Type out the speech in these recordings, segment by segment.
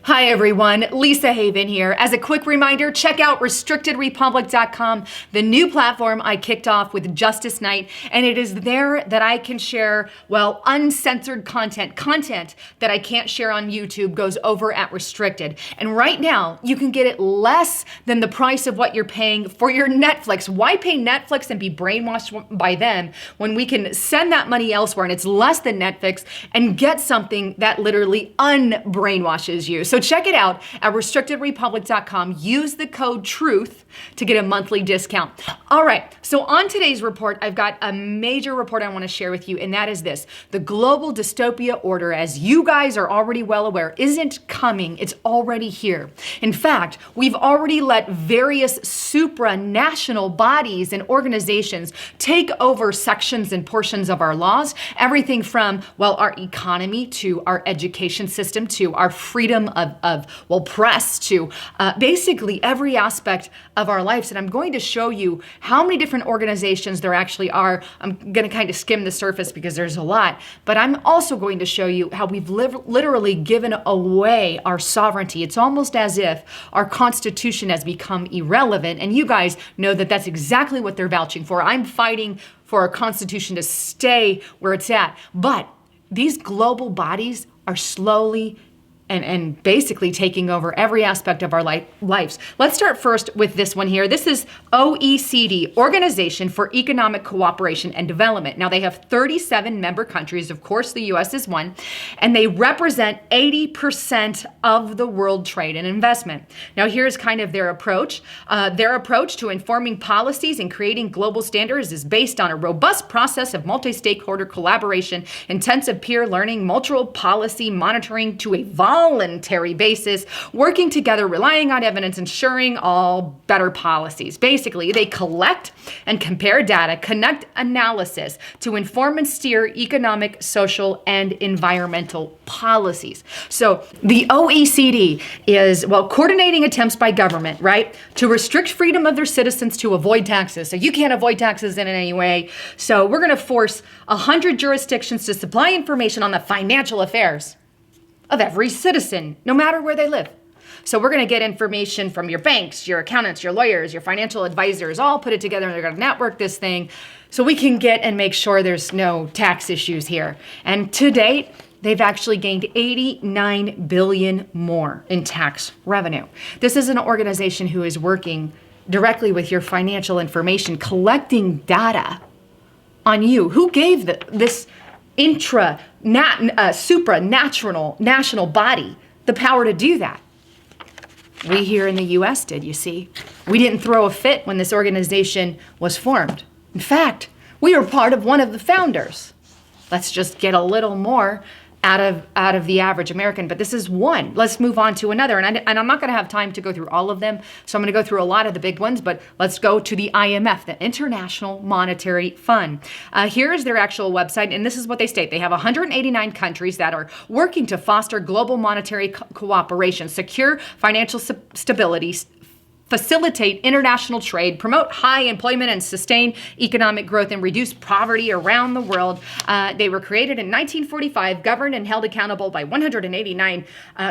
Hi everyone, Lisa Haven here. As a quick reminder, check out restrictedrepublic.com, the new platform I kicked off with Justice Night, and it is there that I can share, well, uncensored content that I can't share on YouTube goes over at Restricted. And right now, you can get it less than the price of what you're paying for your Netflix. Why pay Netflix and be brainwashed by them when we can send that money elsewhere and it's less than Netflix and get something that literally unbrainwashes you? So check it out at restrictedrepublic.com. Use the code TRUTH to get a monthly discount. All right, so on today's report, I've got a major report I want to share with you, and that is this. The global dystopia order, as you guys are already well aware, isn't coming. It's already here. In fact, we've already let various supranational bodies and organizations take over sections and portions of our laws, everything from, well, our economy to our education system to our freedom of press to basically every aspect of our lives. And I'm going to show you how many different organizations there actually are. I'm going to kind of skim the surface because there's a lot, but I'm also going to show you how we've literally given away our sovereignty. It's almost as if our Constitution has become irrelevant, and you guys know that that's exactly what they're vouching for. I'm fighting for our Constitution to stay where it's at, but these global bodies are slowly and basically taking over every aspect of our lives. Let's start first with this one here. This is OECD, Organization for Economic Cooperation and Development. Now, they have 37 member countries. Of course, the US is one, and they represent 80% of the world trade and investment. Now, here's kind of their approach. Their approach to informing policies and creating global standards is based on a robust process of multi-stakeholder collaboration, intensive peer learning, multiple policy monitoring to a voluntary basis, working together, relying on evidence, ensuring all better policies. Basically, they collect and compare data, connect analysis to inform and steer economic, social, and environmental policies. So the OECD is, well, coordinating attempts by government, right, to restrict freedom of their citizens to avoid taxes. So you can't avoid taxes in any way. So we're going to force 100 jurisdictions to supply information on the financial affairs of every citizen, no matter where they live. So we're going to get information from your banks, your accountants, your lawyers, your financial advisors, all put it together, and they're going to network this thing so we can get and make sure there's no tax issues here. And to date, they've actually gained 89 billion more in tax revenue. This is an organization who is working directly with your financial information, collecting data on you. Who gave this supranational body the power to do that? We here in the US did, you see. We didn't throw a fit when this organization was formed. In fact, we were part of one of the founders. Let's just get a little more out of the average American, but this is one. Let's move on to another. And I'm not going to have time to go through all of them, so I'm going to go through a lot of the big ones, but let's go to the IMF, the International Monetary Fund. Here is their actual website, and this is what they state. They have 189 countries that are working to foster global monetary cooperation, secure financial stability, facilitate international trade, promote high employment and sustain economic growth, and reduce poverty around the world. They were created in 1945, governed and held accountable by 189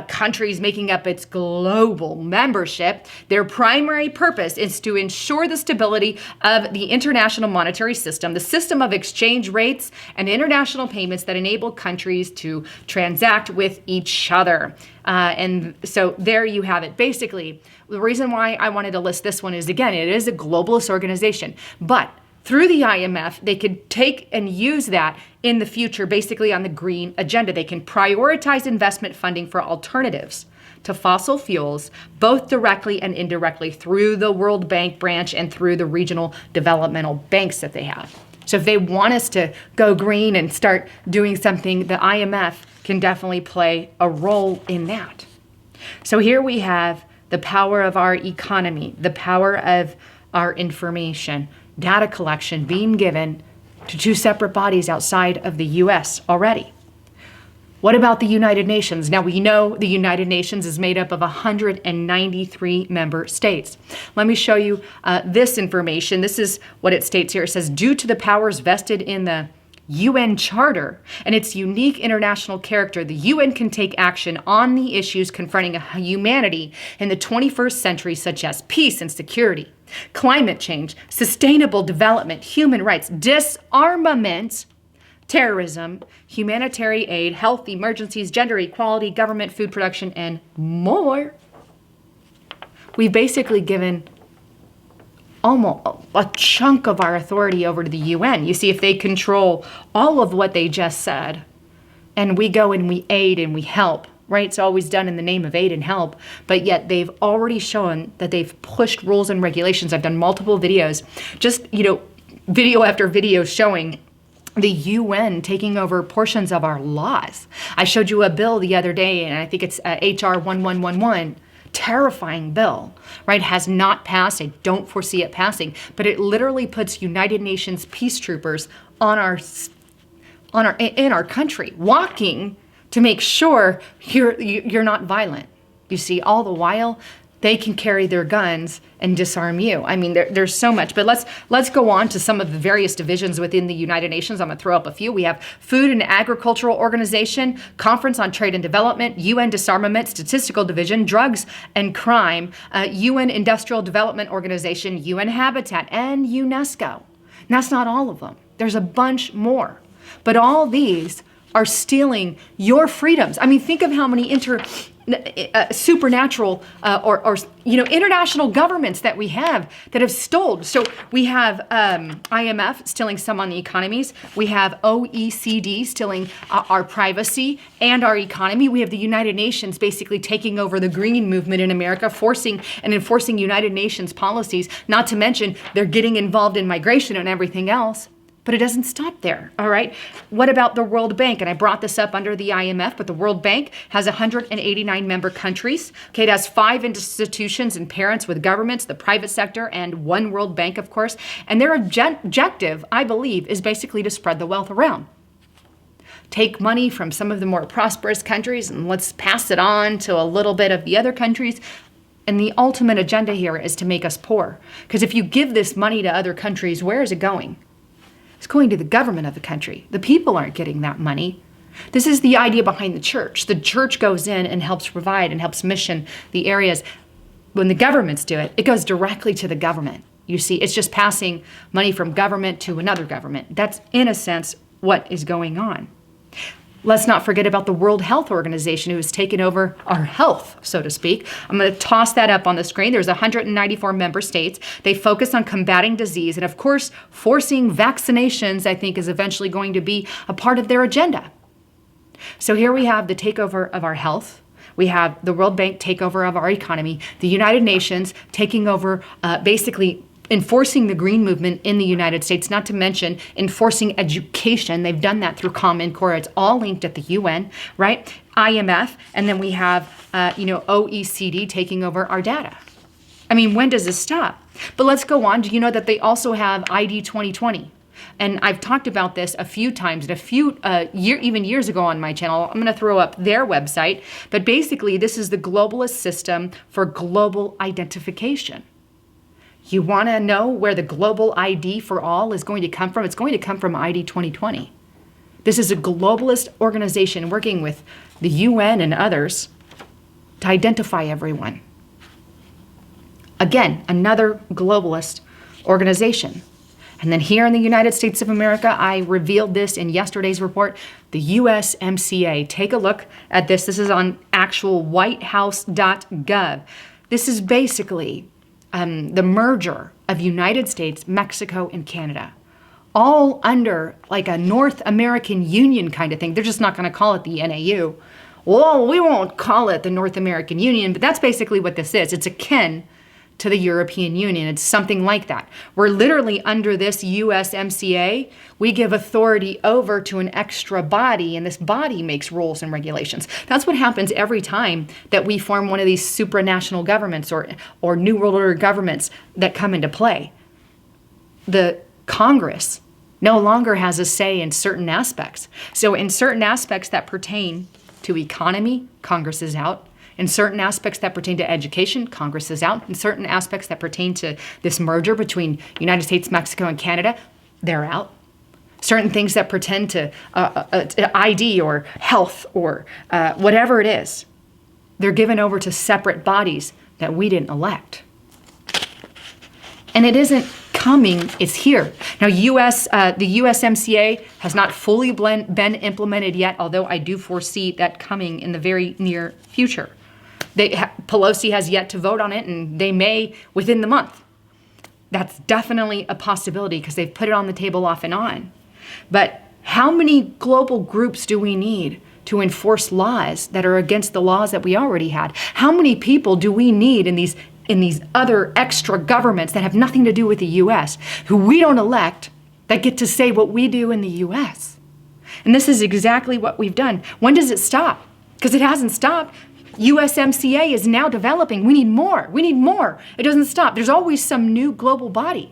countries making up its global membership. Their primary purpose is to ensure the stability of the international monetary system, the system of exchange rates, and international payments that enable countries to transact with each other. And so there you have it. Basically, the reason why I wanted to list this one is, again, it is a globalist organization, but through the IMF, they could take and use that in the future, basically on the green agenda. They can prioritize investment funding for alternatives to fossil fuels, both directly and indirectly through the World Bank branch and through the regional developmental banks that they have. So if they want us to go green and start doing something, the IMF can definitely play a role in that. So here we have the power of our economy, the power of our information, data collection being given to two separate bodies outside of the US already. What about the United Nations? Now, we know the United Nations is made up of 193 member states. Let me show you this information. This is what it states here. It says, due to the powers vested in the UN Charter and its unique international character, the UN can take action on the issues confronting humanity in the 21st century, such as peace and security, climate change, sustainable development, human rights, disarmament, terrorism, humanitarian aid, health emergencies, gender equality, government, food production, and more. We've basically given almost a chunk of our authority over to the UN. You see, if they control all of what they just said, and we go and we aid and we help, right? It's always done in the name of aid and help, but yet they've already shown that they've pushed rules and regulations. I've done multiple videos, just, video after video showing the UN taking over portions of our laws. I showed you a bill the other day, and I think it's HR 1111, terrifying bill, right? Has not passed. I don't foresee it passing, but it literally puts United Nations peace troopers in our country, walking to make sure you're not violent. You see, all the while they can carry their guns and disarm you. I mean, there's so much, but let's go on to some of the various divisions within the United Nations. I'm gonna throw up a few. We have Food and Agricultural Organization, Conference on Trade and Development, UN Disarmament, Statistical Division, Drugs and Crime, UN Industrial Development Organization, UN Habitat, and UNESCO. And that's not all of them. There's a bunch more, but all these are stealing your freedoms. I mean, think of how many supernatural or international governments that we have stole. So we have IMF stealing some on the economies. We have OECD stealing our privacy and our economy. We have the United Nations basically taking over the green movement in America, forcing and enforcing United Nations policies, not to mention they're getting involved in migration and everything else. But it doesn't stop there, all right? What about the World Bank? And I brought this up under the IMF, but the World Bank has 189 member countries. Okay, it has 5 institutions and parents with governments, the private sector, and one World Bank, of course. And their objective, I believe, is basically to spread the wealth around. Take money from some of the more prosperous countries and let's pass it on to a little bit of the other countries. And the ultimate agenda here is to make us poor. Because if you give this money to other countries, where is it going? It's going to the government of the country. The people aren't getting that money. This is the idea behind the church. The church goes in and helps provide and helps mission the areas. When the governments do it, it goes directly to the government. You see, it's just passing money from government to another government. That's, in a sense, what is going on. Let's not forget about the World Health Organization, who has taken over our health, so to speak. I'm going to toss that up on the screen. There's 194 member states. They focus on combating disease. And of course, forcing vaccinations, I think, is eventually going to be a part of their agenda. So here we have the takeover of our health. We have the World Bank takeover of our economy. The United Nations taking over, basically enforcing the green movement in the United States, not to mention enforcing education. They've done that through Common Core. It's all linked at the UN, right? IMF, and then we have, OECD taking over our data. I mean, when does this stop? But let's go on. Do you know that they also have ID 2020? And I've talked about this a few times, and a few even years ago on my channel. I'm going to throw up their website. But basically, this is the globalist system for global identification. You want to know where the global ID for all is going to come from? It's going to come from ID 2020. This is a globalist organization working with the UN and others to identify everyone. Again, another globalist organization. And then here in the United States of America, I revealed this in yesterday's report, the USMCA. Take a look at this. This is on actual whitehouse.gov. This is basically the merger of United States, Mexico, and Canada, all under like a North American Union kind of thing. They're just not going to call it the NAU. Well, we won't call it the North American Union, but that's basically what this is. It's akin to the European Union. It's something like that. We're literally under this USMCA. We give authority over to an extra body, and this body makes rules and regulations. That's what happens every time that we form one of these supranational governments or New World Order governments that come into play. The Congress no longer has a say in certain aspects. So in certain aspects that pertain to economy, Congress is out. In certain aspects that pertain to education, Congress is out. In certain aspects that pertain to this merger between United States, Mexico, and Canada, they're out. certain things that pretend to ID or health or whatever it is. They're given over to separate bodies that we didn't elect. And it isn't coming, it's here. Now, the USMCA has not fully been implemented yet, although I do foresee that coming in the very near future. Pelosi has yet to vote on it, and they may within the month. That's definitely a possibility because they've put it on the table off and on. But how many global groups do we need to enforce laws that are against the laws that we already had? How many people do we need in these other extra governments that have nothing to do with the U.S., who we don't elect, that get to say what we do in the U.S.? And this is exactly what we've done. When does it stop? Because it hasn't stopped. USMCA is now developing. We need more. We need more. It doesn't stop. There's always some new global body.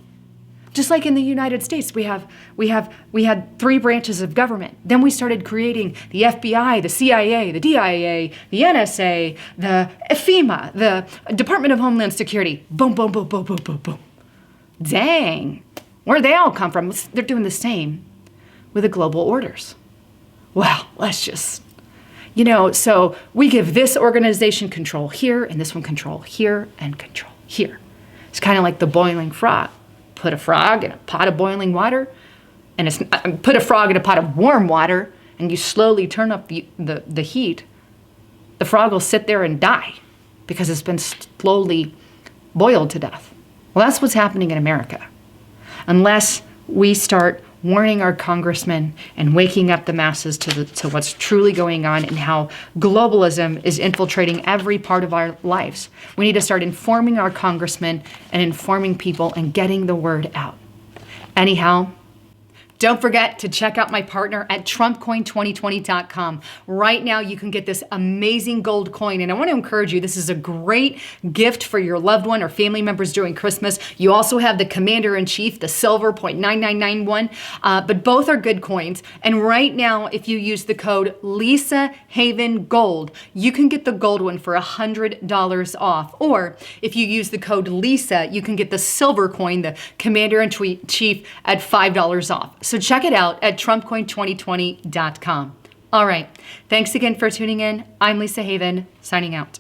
Just like in the United States, we had 3 branches of government. Then we started creating the FBI, the CIA, the DIA, the NSA, the FEMA, the Department of Homeland Security. Boom, boom, boom, boom, boom, boom, boom. Dang. Where'd they all come from? They're doing the same with the global orders. Well, let's just, so we give this organization control here, and this one control here, and control here. It's kind of like the boiling frog. Put a frog in a pot of boiling water, and put a frog in a pot of warm water, and you slowly turn up the heat. The frog will sit there and die because it's been slowly boiled to death. Well, that's what's happening in America. Unless we start warning our congressmen and waking up the masses to what's truly going on and how globalism is infiltrating every part of our lives. We need to start informing our congressmen and informing people and getting the word out. Anyhow, don't forget to check out my partner at TrumpCoin2020.com. Right now, you can get this amazing gold coin. And I want to encourage you, this is a great gift for your loved one or family members during Christmas. You also have the Commander-in-Chief, the silver 0.9991, but both are good coins. And right now, if you use the code LisaHavenGold, you can get the gold one for $100 off. Or if you use the code Lisa, you can get the silver coin, the Commander-in-Chief, at $5 off. So check it out at TrumpCoin2020.com. All right. Thanks again for tuning in. I'm Lisa Haven, signing out.